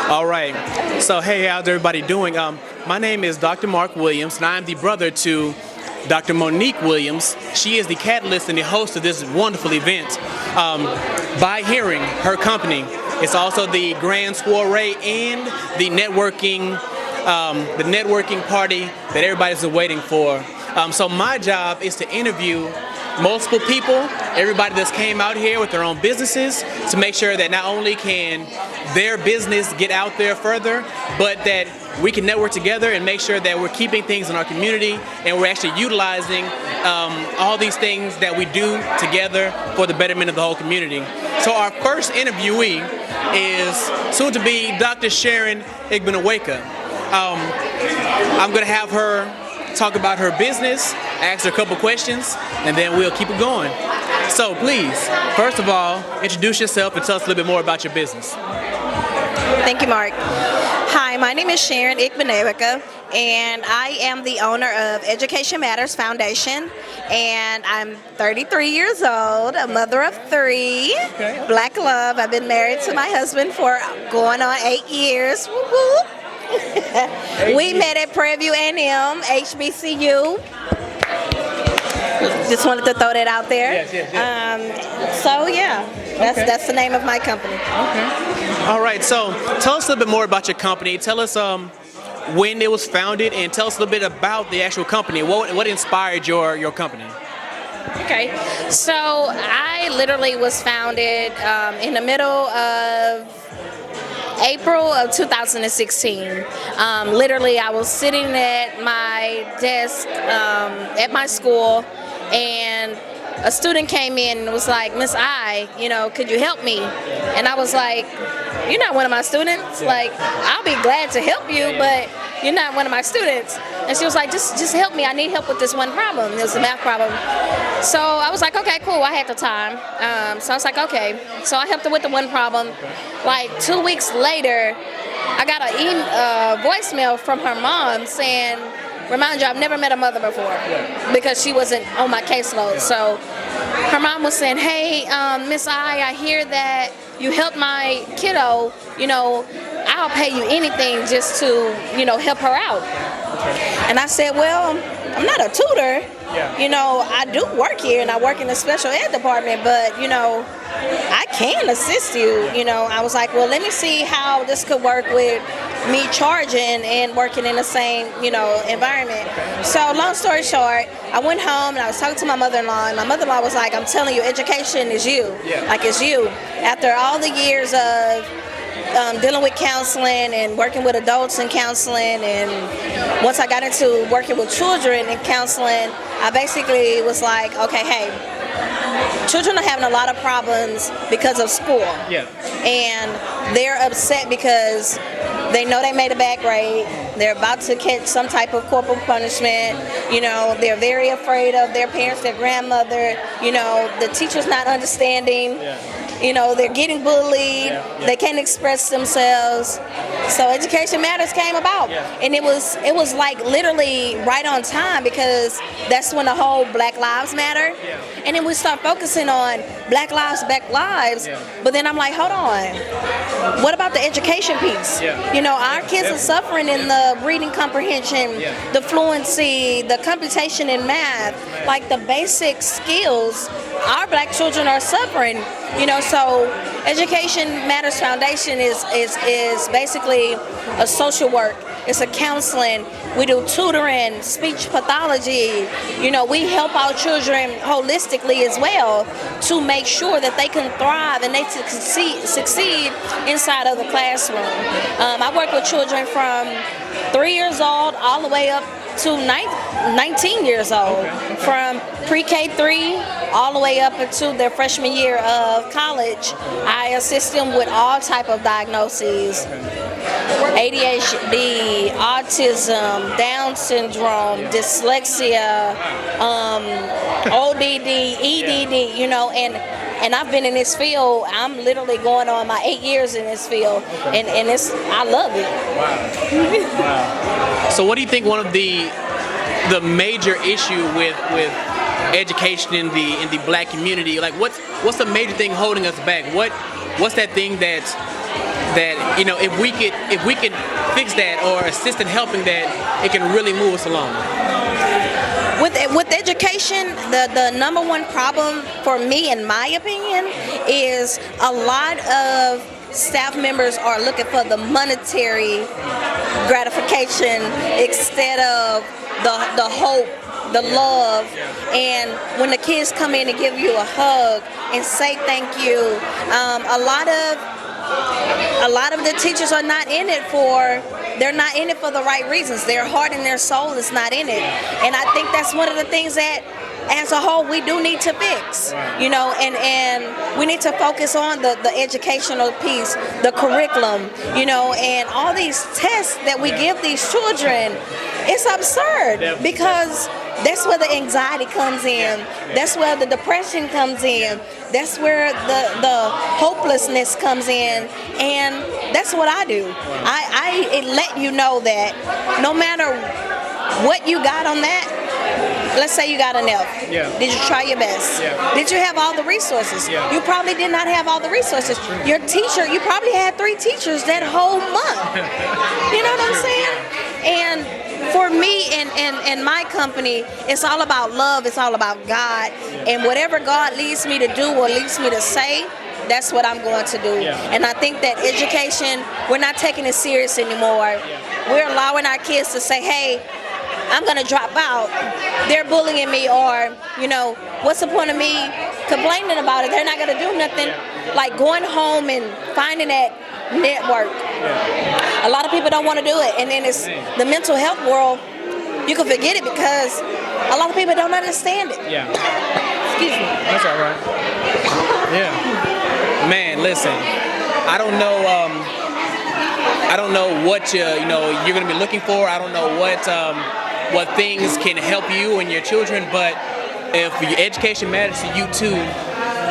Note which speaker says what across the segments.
Speaker 1: All right. So, hey, how's everybody doing? My name is Dr. Mark Williams, and I am the brother to Dr. Monique Williams. She is the catalyst and the host of this wonderful event. By Hearing, her company, it's also the grand soiree and the networking party that everybody's waiting for. So my job is to interview multiple people, everybody that's came out here with their own businesses, to make sure that not only can their business get out there further, but that we can network together and make sure that we're keeping things in our community and we're actually utilizing all these things that we do together for the betterment of the whole community. So our first interviewee is soon to be Dr. Sharon Igbenegweka. I'm going to have her talk about her business, ask her a couple questions, and then we'll keep it going. So please, first of all, introduce yourself and tell us a little bit more about your business.
Speaker 2: Thank you, Mark. Hi, my name is Sharon Igbenegweka, and I am the owner of Education Matters Foundation, and I'm 33 years old, a mother of 3, Black love. I've been married to my husband for going on 8 years. Woo-hoo. We met at Prairie View A&M, HBCU. Just wanted to throw that out there.
Speaker 1: Yes.
Speaker 2: So yeah, that's the name of my company.
Speaker 1: Okay. All right. So tell us a little bit more about your company. Tell us when it was founded, and tell us a little bit about the actual company. What inspired your company?
Speaker 2: Okay. So I literally was founded in the middle of April of 2016. Literally, I was sitting at my desk at my school, and a student came in and was like, "Miss I, could you help me?" And I was like, "You're not one of my students. Like, I'll be glad to help you, but you're not one of my students." And she was like, just help me. I need help with this one problem. It was a math problem. So I was like, okay, cool. I had the time. So I was like, okay. So I helped her with the one problem. Like 2 weeks later, I got a voicemail from her mom saying, remind you, I've never met a mother before because she wasn't on my caseload. So her mom was saying, hey, Miss I hear that you helped my kiddo, I'll pay you anything just to, help her out. And I said, well, I'm not a tutor. I do work here and I work in the special ed department, but, I can assist you. I was like, well, let me see how this could work with me charging and working in the same, environment. So long story short, I went home and I was talking to my mother-in-law, and my mother-in-law was like, I'm telling you, education is you. Like, it's you. After all the years of dealing with counseling and working with adults in counseling, and once I got into working with children in counseling, I basically was like, okay, hey, children are having a lot of problems because of school. And they're upset because they know they made a bad grade. They're about to catch some type of corporal punishment. They're very afraid of their parents, their grandmother. The teacher's not understanding. They're getting bullied. They can't express themselves. So Education Matters came about, and it was like literally right on time, because that's when the whole Black Lives Matter, and then we start focusing on Black Lives, but then I'm like, hold on, what about the education piece? Our kids are suffering in the reading comprehension, the fluency, the computation in math, like the basic skills. Our Black children are suffering. So Education Matters Foundation is basically a social work. It's a counseling. We do tutoring, speech pathology. We help our children holistically as well to make sure that they can thrive and they succeed inside of the classroom. I work with children from 3 years old all the way up to 19 years old, from pre-K 3 all the way up into their freshman year of college. I assist them with all type of diagnoses: ADHD, autism, Down syndrome, dyslexia, ODD, EDD, and I've been in this field. I'm literally going on my 8 years in this field, and I love it.
Speaker 1: Wow. So what do you think one of the major issue with education in the Black community? Like, what's the major thing holding us back? What's that thing that that, you know, if we could fix that or assist in helping that, it can really move us along.
Speaker 2: With education, the number one problem for me, in my opinion, is a lot of staff members are looking for the monetary gratification instead of the hope, the love. And when the kids come in and give you a hug and say thank you, a lot of the teachers are not in it for. They're not in it for the right reasons. Their heart and their soul is not in it. And I think that's one of the things that, as a whole, we do need to fix. You know, and we need to focus on the educational piece, the curriculum, you know, and all these tests that we give these children. It's absurd because that's where the anxiety comes in. That's where the depression comes in. That's where the hopelessness comes in. And that's what I do. I let you know that no matter what you got on that, let's say you got an F. Did you try your best? Did you have all the resources? You probably did not have all the resources. Your teacher, you probably had 3 teachers that whole month. You know what I'm saying? And for me and my company, it's all about love. It's all about God. And whatever God leads me to do or leads me to say, that's what I'm going to do. And I think that education, we're not taking it serious anymore. We're allowing our kids to say, hey, I'm going to drop out. They're bullying me, or, you know, what's the point of me complaining about it? They're not going to do nothing. Like going home and finding that network. A lot of people don't want to do it. And then it's the mental health world. You can forget it because a lot of people don't understand it. Excuse me.
Speaker 1: That's all right. Man, listen, I don't know what you're going to be looking for. I don't know what things can help you and your children, but if your education matters to you too,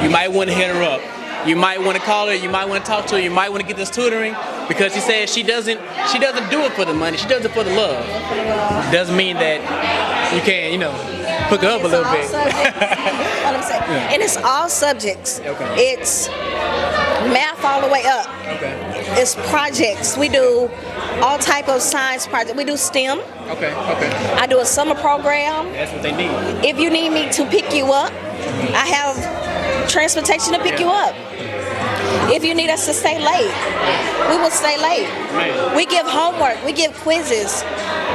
Speaker 1: you might want to hit her up. You might want to call her. You might want to talk to her. You might want to get this tutoring, because she says she doesn't do it for the money. She does it for the love. Doesn't mean that you can't, you know, hook her up a little bit.
Speaker 2: What I'm saying. And it's all subjects. It's math all the way up. It's projects. We do all type of science projects. We do STEM. I do a summer program.
Speaker 1: That's what they need.
Speaker 2: If you need me to pick you up, I have transportation to pick you up. If you need us to stay late, we will stay late. We give homework. We give quizzes.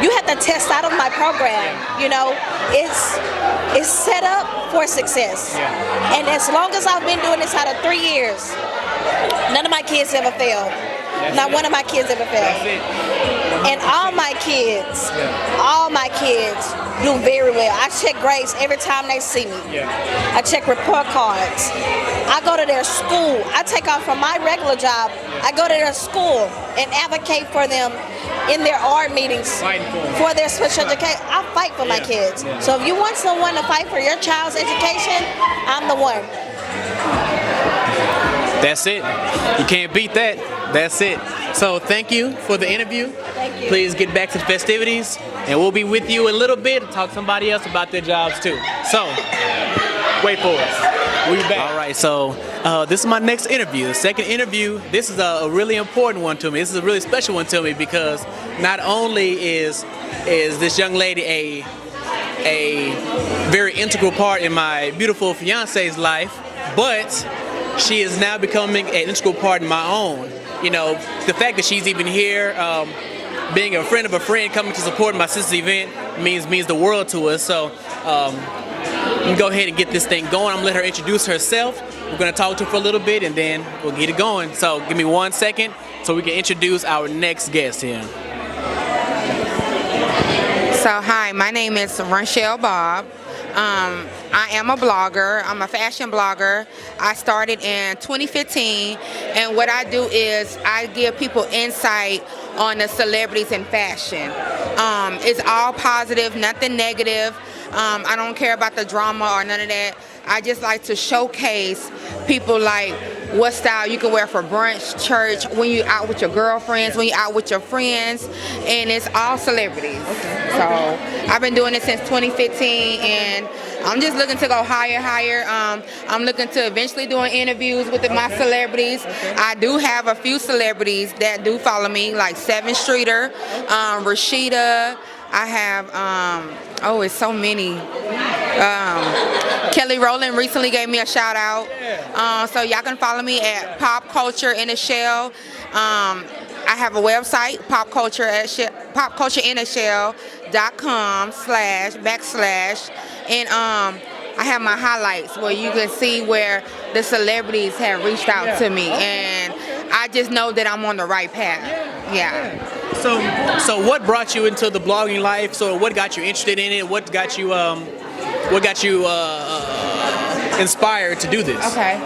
Speaker 2: You have to test out of my program. You know, it's set up for success. And as long as I've been doing this out of 3 years, none of my kids ever failed. Not one of my kids ever failed. And all my kids do very well. I check grades every time they see me. I check report cards. I go to their school. I take off from my regular job. I go to their school and advocate for them in their art meetings for their special education. I fight for my kids. So if you want someone to fight for your child's education, I'm the one.
Speaker 1: That's it. You can't beat that. That's it. So thank you for the interview.
Speaker 2: Thank you.
Speaker 1: Please get back to the festivities, and we'll be with you in a little bit to talk to somebody else about their jobs too. So wait for us. We'll be back. All right. So this is my next interview. The second interview. This is a really important one to me. This is a really special one to me because not only is this young lady a very integral part in my beautiful fiance's life, but she is now becoming an integral part in my own. You know, the fact that she's even here, being a friend of a friend, coming to support my sister's event means the world to us. So we can go ahead and get this thing going. I'm gonna let her introduce herself. We're gonna talk to her for a little bit and then we'll get it going. So give me 1 second so we can introduce our next guest here.
Speaker 3: So hi, my name is Ronchelle Bob. I am a blogger. I'm a fashion blogger. I started in 2015, and what I do is I give people insight on the celebrities in fashion. It's all positive, nothing negative. I don't care about the drama or none of that. I just like to showcase people like what style you can wear for brunch, church, when you out with your girlfriends, when you out with your friends, and it's all celebrities. So I've been doing it since 2015, and I'm just looking to go higher. I'm looking to eventually doing interviews with my celebrities. I do have a few celebrities that do follow me, like Seven Streeter, Rashida. I have, it's so many. Kelly Rowland recently gave me a shout out. So y'all can follow me at Pop Culture in a Shell. I have a website, popcultureinashell.com//, and I have my highlights where you can see where the celebrities have reached out to me, and I just know that I'm on the right path. Yeah.
Speaker 1: So what brought you into the blogging life? So what got you interested in it? What got you inspired to do this?
Speaker 3: Okay.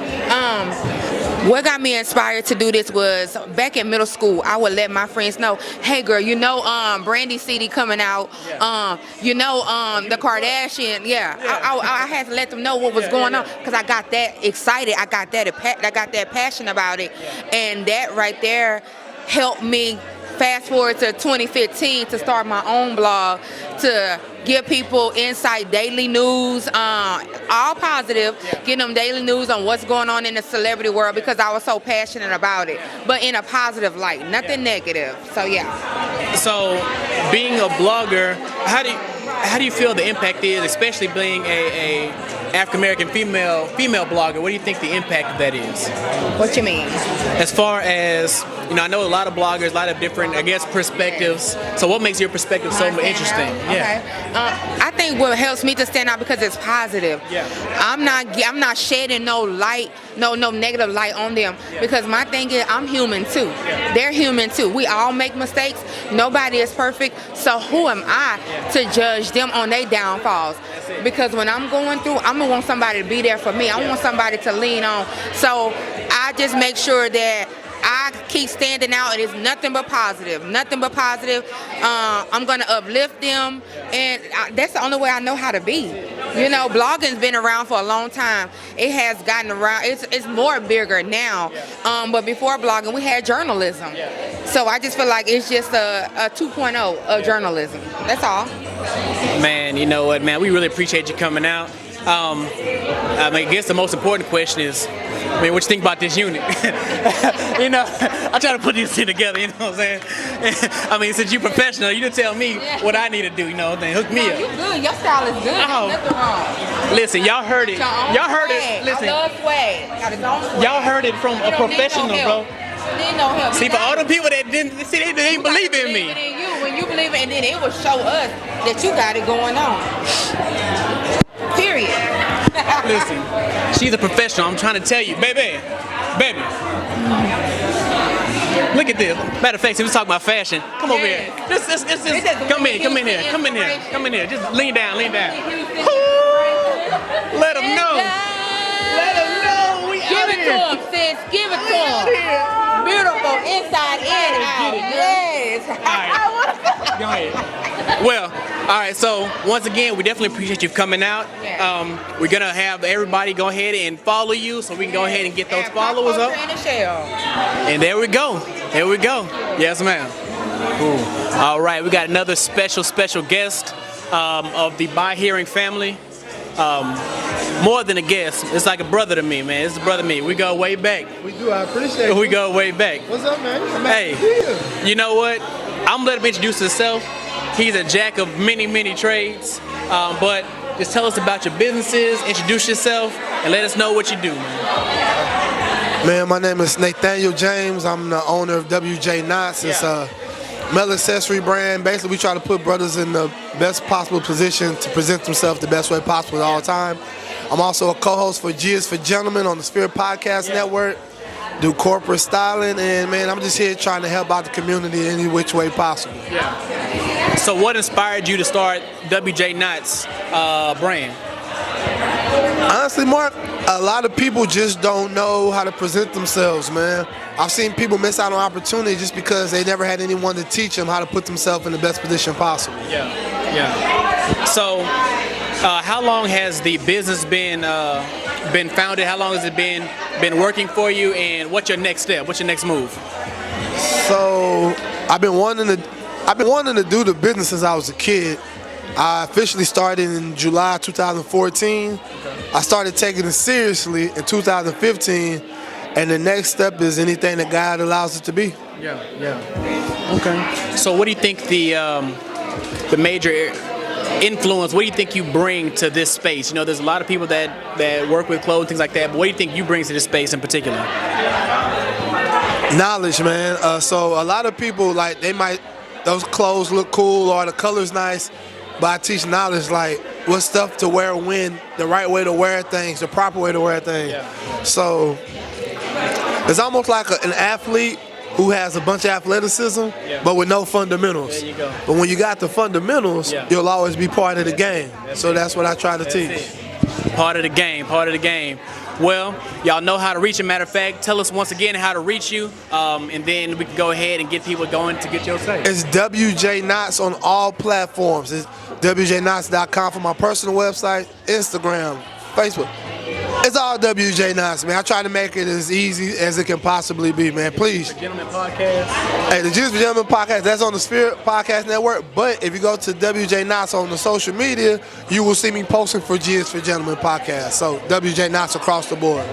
Speaker 3: What got me inspired to do this was back in middle school, I would let my friends know, hey girl, you know Brandy CD coming out, the Kardashian, I had to let them know what was going on, because I got that excited, I got that passion about it, and that right there helped me fast forward to 2015 to start my own blog, to give people insight, daily news, all positive, getting them daily news on what's going on in the celebrity world, because I was so passionate about it, but in a positive light, nothing negative. So yeah.
Speaker 1: So being a blogger, how do you feel the impact is, especially being a African American female blogger? What do you think the impact of that is?
Speaker 3: What you mean?
Speaker 1: As far as, I know a lot of bloggers, a lot of different, perspectives. So what makes your perspective so interesting?
Speaker 3: Okay. I think what helps me to stand out because it's positive.
Speaker 1: Yeah.
Speaker 3: I'm not shedding no light, no negative light on them, because my thing is I'm human too. They're human too. We all make mistakes. Nobody is perfect. So who am I to judge them on their downfalls? Because when I'm going through, I'm gonna want somebody to be there for me. I want somebody to lean on. So I just make sure that I keep standing out, and it's nothing but positive. I'm gonna uplift them, and that's the only way I know how to be. Blogging's been around for a long time. It has gotten around. It's more bigger now. But before blogging, we had journalism. So I just feel like it's just a 2.0 of journalism. That's all.
Speaker 1: Man, you know what, man? We really appreciate you coming out. I guess the most important question is, what you think about this unit? I try to put this thing together, you know what I'm saying? Since you're professional, you just tell me what I need to do, hook me up.
Speaker 3: You good, your style is good, nothing wrong.
Speaker 1: Listen, y'all heard it. Listen,
Speaker 3: I love swag. Got his own swag.
Speaker 1: Y'all heard it from a professional, bro.
Speaker 3: Need no help.
Speaker 1: See, for all the people that didn't believe in me.
Speaker 3: When you believe it, and then it will show us that you got it going on. Period.
Speaker 1: Listen, she's a professional. I'm trying to tell you, baby. Look at this. Matter of fact, since we talk about fashion, come over here. Just come in here. Just lean down. Ooh, let them know.
Speaker 3: Give it to him, sis. Give it to him. Beautiful inside and out. Yes.
Speaker 1: Go ahead. Well, all right. So once again, we definitely appreciate you coming out. We're gonna have everybody go ahead and follow you, so we can go ahead and get those followers up. And there we go. Yes, ma'am. Cool. All right, we got another special guest of the By Hearing family. More than a guest, it's like a brother to me, man. It's a brother to me. We go way back.
Speaker 4: We do. I appreciate it.
Speaker 1: We go way back.
Speaker 4: What's up, man?
Speaker 1: Hey, you know what? I'm gonna let him introduce himself. He's a jack of many trades, but just tell us about your businesses, introduce yourself, and let us know what you do, man.
Speaker 4: Man, my name is Nathaniel James. I'm the owner of WJ Knots. It's a male accessory brand. Basically, we try to put brothers in the best possible position to present themselves the best way possible at all time. I'm also a co-host for G is for Gentlemen on the Spirit Podcast Network. Do corporate styling, and man, I'm just here trying to help out the community any which way possible.
Speaker 1: So what inspired you to start WJ Knots brand?
Speaker 4: Honestly, Mark, a lot of people just don't know how to present themselves, man. I've seen people miss out on opportunity just because they never had anyone to teach them how to put themselves in the best position possible.
Speaker 1: So how long has the business been been founded? How long has it been working for you? And what's your next step? What's your next move?
Speaker 4: So I've been wanting to do the business since I was a kid. I officially started in July 2014. I started taking it seriously in 2015, and the next step is anything that God allows it to be.
Speaker 1: Yeah. Okay. So what do you think the major influence, what do you think you bring to this space? You know, there's a lot of people that work with clothes, things like that, but what do you think you bring to this space in particular?
Speaker 4: Knowledge, man. So a lot of people, like, those clothes look cool or the color's nice, but I teach knowledge, like what stuff to wear when, the right way to wear things, the proper way to wear things.
Speaker 1: Yeah.
Speaker 4: So it's almost like an athlete who has a bunch of athleticism, but with no fundamentals.
Speaker 1: There you go.
Speaker 4: But when you got the fundamentals, you'll always be part of the game. So that's what I try to teach.
Speaker 1: Part of the game, part of the game. Well, y'all know how to reach him. Matter of fact, tell us once again how to reach you, and then we can go ahead and get people going to get your site.
Speaker 4: It's WJ Knots on all platforms. It's WJKnots.com for my personal website, Instagram, Facebook. It's all WJ Knots, man. I try to make it as easy as it can possibly be, man. Please.
Speaker 1: Gentleman Podcast.
Speaker 4: Hey, the Jews for Gentlemen Podcast, that's on the Spirit Podcast Network. But if you go to WJ Knots on the social media, you will see me posting for Jews for Gentlemen Podcast. So WJ Knots across the board.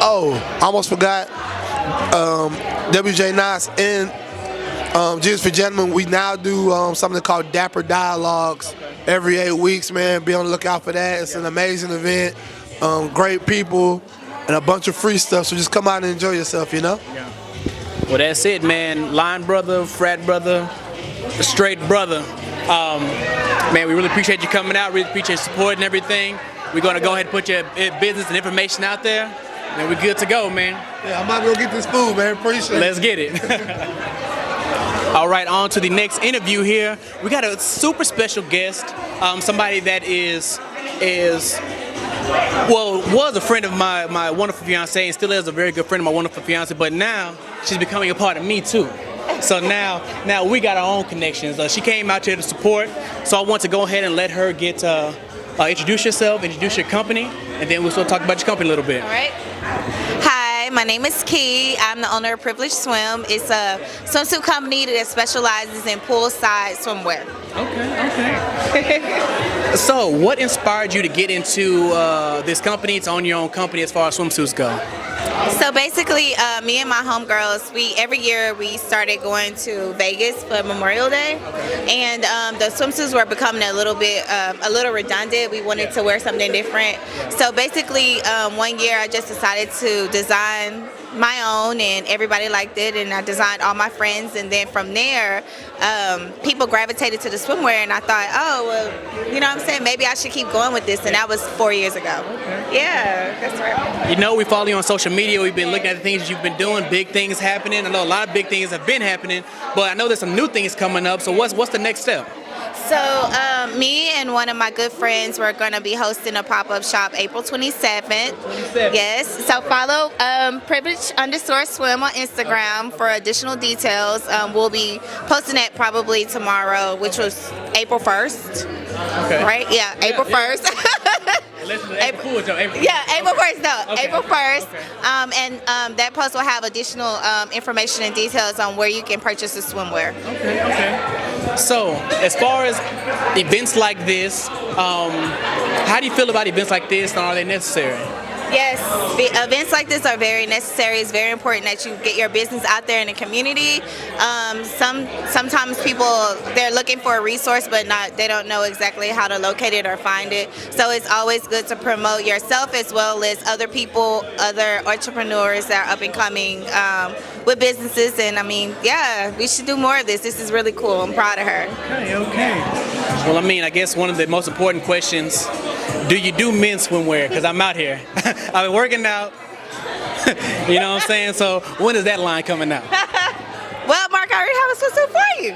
Speaker 4: Oh, I almost forgot. WJ Knots and Jews for Gentlemen, we now do something called Dapper Dialogues every 8 weeks, man. Be on the lookout for that. It's an amazing event. Great people and a bunch of free stuff, so just come out and enjoy yourself, you know?
Speaker 1: Yeah. Well, that's it, man. Line brother, frat brother, straight brother. Man, we really appreciate you coming out, really appreciate your support and everything. We're going to go ahead and put your business and information out there, and we're good to go, man.
Speaker 4: Yeah, I'm about to go get this food, man. Appreciate it.
Speaker 1: Let's get it. All right, on to the next interview here. We got a super special guest, somebody that was a friend of my wonderful fiance and still is a very good friend of my wonderful fiance, but now she's becoming a part of me too. So now we got our own connections. She came out here to support, so I want to go ahead and let her get introduce yourself, introduce your company, and then we'll still talk about your company a little bit.
Speaker 5: All right. Hi, my name is Key. I'm the owner of Privileged Swim. It's a swimsuit company that specializes in poolside swimwear.
Speaker 1: Okay. So, what inspired you to get into this company, to own your own company as far as swimsuits go?
Speaker 5: So basically, me and my homegirls, every year we started going to Vegas for Memorial Day, and the swimsuits were becoming a little redundant. We wanted to wear something different. So basically, one year I just decided to design my own, and everybody liked it, and I designed all my friends, and then from there, people gravitated to the swimwear, and I thought, oh, well, you know what I'm saying, maybe I should keep going with this, and that was 4 years ago. Okay. Yeah, that's right.
Speaker 1: You know, we follow you on social media. We've been looking at the things that you've been doing, big things happening. I know a lot of big things have been happening, but I know there's some new things coming up, so what's the next step?
Speaker 5: So me and one of my good friends, we're going to be hosting a pop-up shop April 27th. Yes. So follow privilege_swim on Instagram for additional details. We'll be posting that probably tomorrow, which was April 1st.
Speaker 1: Okay.
Speaker 5: Right? Yeah, April 1st.
Speaker 1: April 1st.
Speaker 5: No,
Speaker 1: Okay.
Speaker 5: April 1st.
Speaker 1: Okay.
Speaker 5: And that post will have additional information and details on where you can purchase the swimwear.
Speaker 1: Okay. So, as far as events like this, how do you feel about events like this, and are they necessary?
Speaker 5: Yes, the events like this are very necessary. It's very important that you get your business out there in the community. Sometimes people, they're looking for a resource, but they don't know exactly how to locate it or find it. So it's always good to promote yourself as well as other people, other entrepreneurs that are up and coming with businesses. And I mean, yeah, we should do more of this. This is really cool. I'm proud of her.
Speaker 1: Okay. Well, I mean, I guess one of the most important questions, do you do men's swimwear? Because I'm out here. I've been working out. You know what I'm saying? So when is that line coming out?
Speaker 5: Well, Mark, I already have a swimsuit for you.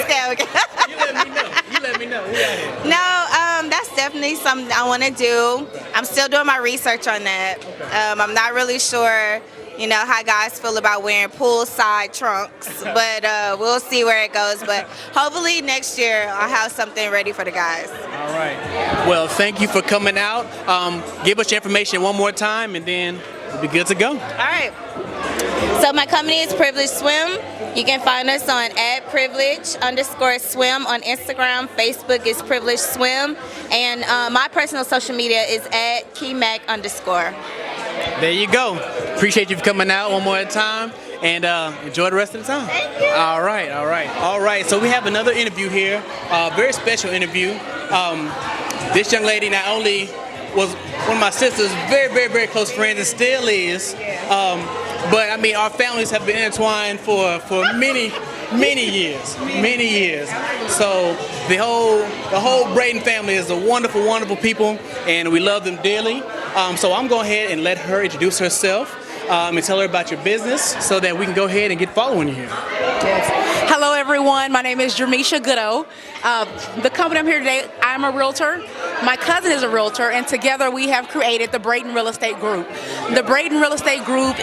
Speaker 5: Okay.
Speaker 1: You let me know. We out here.
Speaker 5: No, that's definitely something I want to do. I'm still doing my research on that. I'm not really sure, you know, how guys feel about wearing poolside trunks. But we'll see where it goes. But hopefully next year I'll have something ready for the guys.
Speaker 1: All right. Well, thank you for coming out. Give us your information one more time, and then we'll be good to go.
Speaker 5: All right. So my company is Privilege Swim. You can find us on @privilege_swim on Instagram. Facebook is Privilege Swim. And my personal social media is @KeyMac_.
Speaker 1: There you go. Appreciate you for coming out one more time, and enjoy the rest of the time.
Speaker 5: Thank you.
Speaker 1: All right, all right. All right, so we have another interview here, very special interview. This young lady not only was one of my sister's very, very, very close friends and still is, but I mean, our families have been intertwined for many years. So the whole Braden family is a wonderful, wonderful people, and we love them dearly. So I'm going ahead and let her introduce herself and tell her about your business so that we can go ahead and get following you here.
Speaker 6: Yes. Hello, everyone. My name is Jermisha Goodo. The company I'm here today, I'm a realtor. My cousin is a realtor, and together we have created the Braden Real Estate Group. The Braden Real Estate Group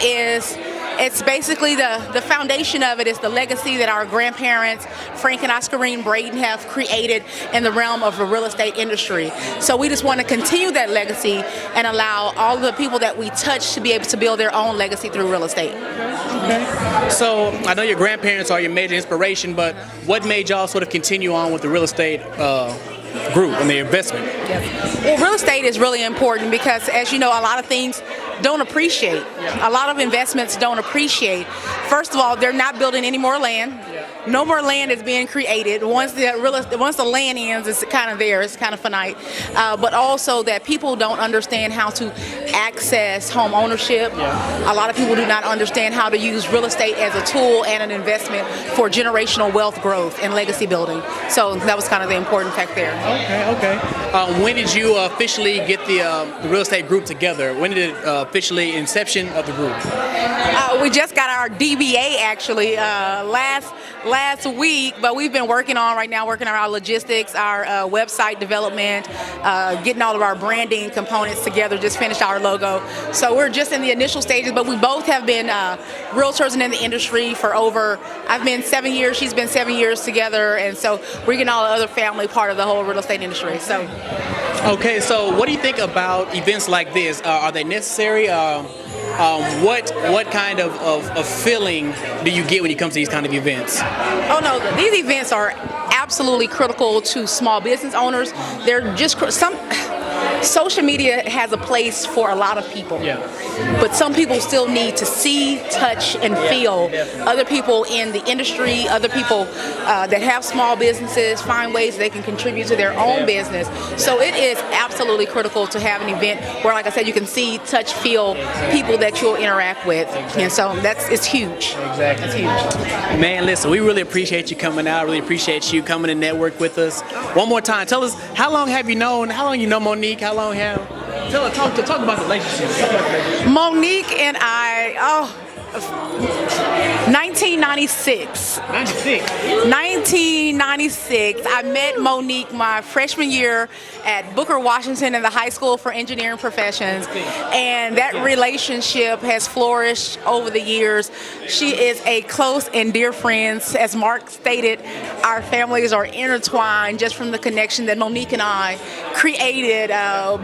Speaker 6: it's basically the foundation of it is the legacy that our grandparents, Frank and Oscarine Braden, have created in the realm of the real estate industry. So we just want to continue that legacy and allow all the people that we touch to be able to build their own legacy through real estate.
Speaker 1: Okay. So I know your grandparents are your major inspiration, but what made y'all sort of continue on with the real estate group and the investment?
Speaker 6: Well, real estate is really important because, as you know, a lot of things don't appreciate. A lot of investments don't appreciate. First of all, they're not building any more land. No more land is being created. Once the land ends, it's kind of there. It's kind of finite. But also that people don't understand how to access home ownership. A lot of people do not understand how to use real estate as a tool and an investment for generational wealth growth and legacy building. So that was kind of the important fact there.
Speaker 1: Okay. When did you officially get the real estate group together? When did it officially inception of the group?
Speaker 6: We just got our DBA actually last week, but we've been working on our logistics, our website development, getting all of our branding components together. Just finished our logo, so we're just in the initial stages. But we both have been realtors and in the industry for I've been 7 years, she's been 7 years together, and so we're getting all the other family part of the whole real estate industry. So.
Speaker 1: Okay, so what do you think about events like this? Are they necessary? What kind of feeling do you get when you come to these kind of events?
Speaker 6: Oh no, these events are absolutely critical to small business owners. They're just social media has a place for a lot of people, but some people still need to see, touch, and feel other people in the industry, other people that have small businesses, find ways they can contribute to their own business. So it is absolutely critical to have an event where, like I said, you can see, touch, feel people that you'll interact with, and so it's huge.
Speaker 1: Exactly.
Speaker 6: It's huge.
Speaker 1: Man, listen, we really appreciate you coming out. Really appreciate you coming to network with us. One more time, tell us how long you know Monique? How long have? Talk about the relationship.
Speaker 6: Monique and I, 1996. 1996. I met Monique my freshman year at Booker Washington in the High School for Engineering Professions, and that relationship has flourished over the years. She is a close and dear friend. As Mark stated, our families are intertwined just from the connection that Monique and I created,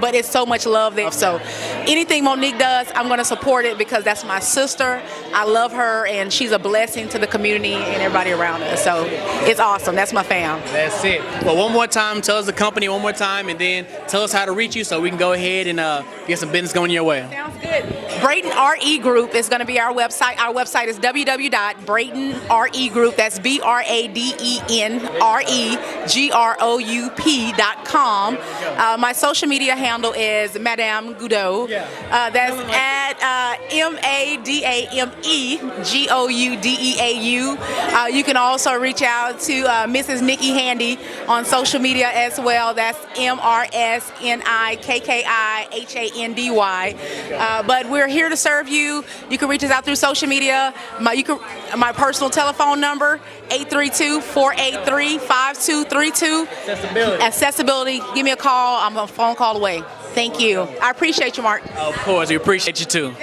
Speaker 6: but it's so much love there. So anything Monique does, I'm going to support it because that's my sister. I love her, and she's a blessing to the community and everybody around us. So it's awesome. That's my fam.
Speaker 1: That's it. Well, one more time, tell us the company one more time, and then tell us how to reach you so we can go ahead and get some business going your way.
Speaker 6: Sounds good. Braden RE Group is going to be our website. Our website is www.bradenregroup. That's BradenRegroup.com. My social media handle is Madame Goodo. That's at MADAMEGOUDEAU. You can also reach out to Mrs. Nikki Handy on social media as well. That's MRSNIKKIHANDY. But we're here to serve you. You can reach us out through social media. My personal telephone number, 832-483-5232. Accessibility. Give me a call. I'm a phone call away. Thank you. I appreciate you, Mark.
Speaker 1: Of course, we appreciate you too.